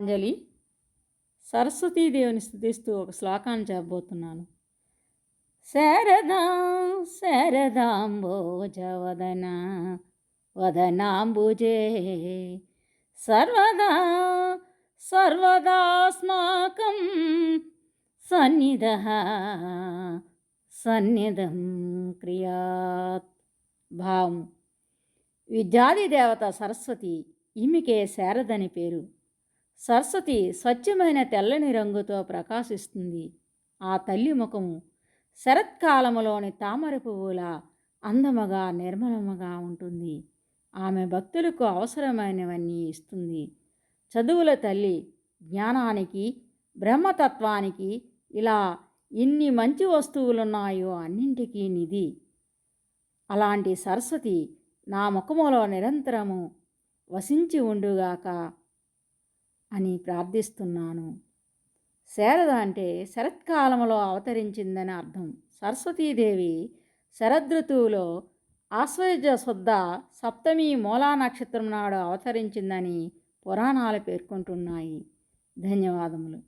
అంజలి సరస్వతీదేవిని స్తుతిస్తూ ఒక శ్లోకాన్ని చెప్పబోతున్నాను. శారదాం శారదాంబోజవదన వదనాంబుజే సర్వదా సర్వదాస్మాకం సన్నిధః సన్నిధం క్రియాత్. భావం: విద్యాది దేవత సరస్వతి, ఈమెకే శారదని పేరు. సరస్వతి స్వచ్ఛమైన తెల్లని రంగుతో ప్రకాశిస్తుంది. ఆ తల్లి ముఖము శరత్కాలములోని తామర పువ్వులా అందముగా నిర్మలముగా ఉంటుంది. ఆమె భక్తులకు అవసరమైనవన్నీ ఇస్తుంది. చదువుల తల్లి, జ్ఞానానికి, బ్రహ్మతత్వానికి, ఇలా ఎన్ని మంచి వస్తువులున్నాయో అన్నింటికీ నిధి. అలాంటి సరస్వతి నా ముఖములో నిరంతరము వసించి ఉండుగాక అని ప్రార్థిస్తున్నాను. శారద అంటే శరత్కాలంలో అవతరించిందని అర్థం. సరస్వతీదేవి శరదృతువులో ఆశ్వయుజ శుద్ధ సప్తమి మూలా నక్షత్రం నాడు అవతరించిందని పురాణాలు పేర్కొంటున్నాయి. ధన్యవాదములు.